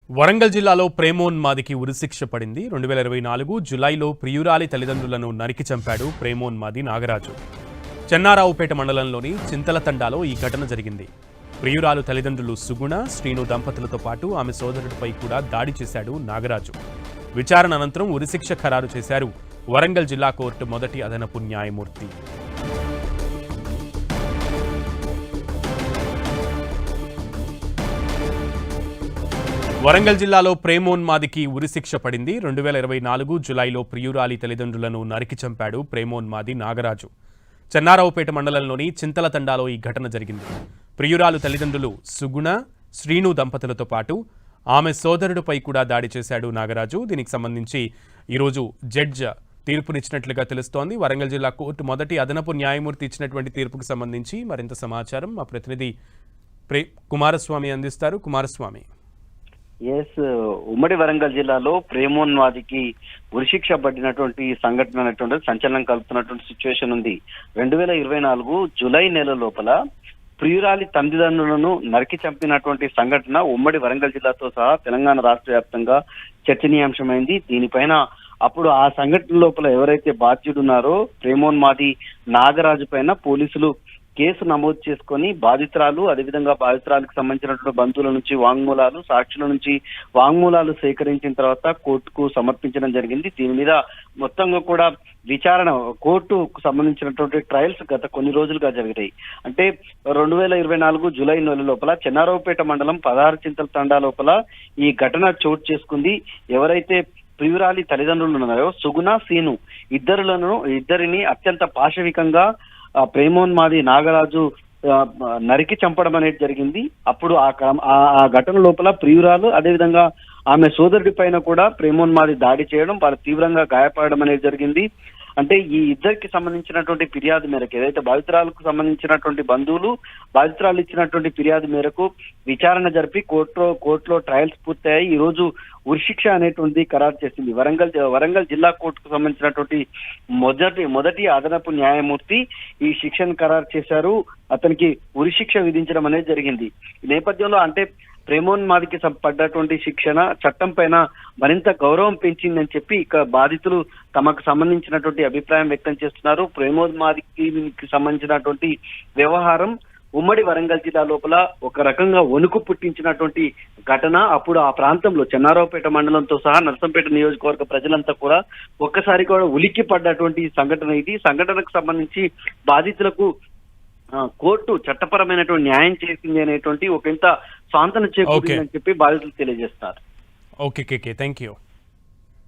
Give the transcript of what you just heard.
వరంగల్ జిల్లాలో ప్రేమోన్మాదికి ఉరిశిక్ష పడింది. 2024 జులైలో ప్రియురాలి తల్లిదండ్రులను నరికి చంపాడు ప్రేమోన్మాది నాగరాజు. చెన్నారావుపేట మండలంలోని చింతలతండాలో ఈ ఘటన జరిగింది. ప్రియురాలు తల్లిదండ్రులు సుగుణ, శ్రీను దంపతులతో పాటు ఆమె సోదరుడిపై కూడా దాడి చేశాడు నాగరాజు. విచారణ అనంతరం ఉరిశిక్ష ఖరారు చేశారు వరంగల్ జిల్లా కోర్టు మొదటి అదనపు న్యాయమూర్తి. వరంగల్ జిల్లాలో ప్రేమోన్మాదికి ఉరిశిక్ష పడింది. 2024 జులైలో ప్రియురాలి తల్లిదండ్రులను నరికి చంపాడు ప్రేమోన్మాది నాగరాజు. చెన్నారావుపేట మండలంలోని చింతలతండాలో ఈ ఘటన జరిగింది. ప్రియురాలు తల్లిదండ్రులు సుగుణ, శ్రీను దంపతులతో పాటు ఆమె సోదరుడిపై కూడా దాడి చేశాడు నాగరాజు. దీనికి సంబంధించి ఈరోజు జడ్జ్ తీర్పునిచ్చినట్లుగా తెలుస్తోంది. వరంగల్ జిల్లా కోర్టు మొదటి అదనపు న్యాయమూర్తి ఇచ్చినటువంటి తీర్పుకు సంబంధించి మరింత సమాచారం మా ప్రతినిధి కుమారస్వామి అందిస్తారు. కుమారస్వామి. ఉమ్మడి వరంగల్ జిల్లాలో ప్రేమోన్మాదికి ఉరిశిక్ష పడినటువంటి సంఘటన అనేటువంటి సంచలనం కలుపుతున్నటువంటి సిచ్యువేషన్ ఉంది. 2024 జూలై నెల లోపల ప్రియురాలి తల్లిదండ్రులను నరికి చంపినటువంటి సంఘటన ఉమ్మడి వరంగల్ జిల్లాతో సహా తెలంగాణ రాష్ట్ర వ్యాప్తంగా చర్చనీయాంశమైంది. దీనిపైన అప్పుడు ఆ సంఘటన లోపల ఎవరైతే బాధ్యుడున్నారో ప్రేమోన్మాది నాగరాజు పైన పోలీసులు కేసు నమోదు చేసుకొని బాధితురాలు, అదేవిధంగా బాధితురాలకు సంబంధించినటువంటి బంధువుల నుంచి వాంగ్మూలాలు, సాక్షుల నుంచి వాంగ్మూలాలు సేకరించిన తర్వాత కోర్టుకు సమర్పించడం జరిగింది. దీని మీద మొత్తంగా కూడా విచారణ కోర్టుకు సంబంధించినటువంటి ట్రయల్స్ గత కొన్ని రోజులుగా జరిగాయి. అంటే 2024 జూలై నెల లోపల చెన్నారావుపేట మండలం 16 చింతల తండా లోపల ఈ ఘటన చోటు చేసుకుంది. ఎవరైతే ప్రియురాలి తల్లిదండ్రులు ఉన్నారో సుగుణ, సీను ఇద్దరిని అత్యంత పాశవికంగా ప్రేమోన్మాది నాగరాజు నరికి చంపడం అనేది జరిగింది. అప్పుడు ఆ ఘటన లోపల ప్రియురాలు, అదేవిధంగా ఆమె సోదరుడి పైన కూడా ప్రేమోన్మాది దాడి చేయడం, వాళ్ళు తీవ్రంగా గాయపడడం అనేది జరిగింది. అంటే ఈ ఇద్దరికి సంబంధించినటువంటి ఫిర్యాదు మేరకు ఏదైతే బాధితురాలకు సంబంధించినటువంటి బంధువులు బాధితురాలు ఇచ్చినటువంటి ఫిర్యాదు మేరకు విచారణ జరిపి కోర్టులో ట్రయల్స్ పూర్తయ్యాయి. ఈ రోజు ఉరిశిక్ష అనేటువంటి ఖరారు చేసింది వరంగల్ జిల్లా కోర్టుకు సంబంధించినటువంటి మొదటి అదనపు న్యాయమూర్తి ఈ శిక్షను ఖరారు చేశారు. అతనికి ఉరిశిక్ష విధించడం అనేది జరిగింది. ఈ నేపథ్యంలో అంటే ప్రేమోన్మాదికి పడ్డటువంటి శిక్షణ చట్టం పైన మరింత గౌరవం పెంచిందని చెప్పి ఇక బాధితులు తమకు సంబంధించినటువంటి అభిప్రాయం వ్యక్తం చేస్తున్నారు. ప్రేమోన్మాదికి సంబంధించినటువంటి వ్యవహారం ఉమ్మడి వరంగల్ జిల్లా లోపల ఒక రకంగా వణుకు పుట్టించినటువంటి ఘటన. అప్పుడు ఆ ప్రాంతంలో చెన్నారావుపేట మండలంతో సహా నర్సంపేట నియోజకవర్గ ప్రజలంతా కూడా ఒక్కసారి కూడా ఉలిక్కి పడ్డటువంటి సంఘటన ఇది. సంఘటనకు సంబంధించి బాధితులకు కోర్టు చట్టపరమైనటువంటి న్యాయం చేసింది అనేటువంటి ఒక ఇంత సాంతన చేకూరిందని చెప్పి బాధితులు తెలియజేస్తారు. Okay, thank you.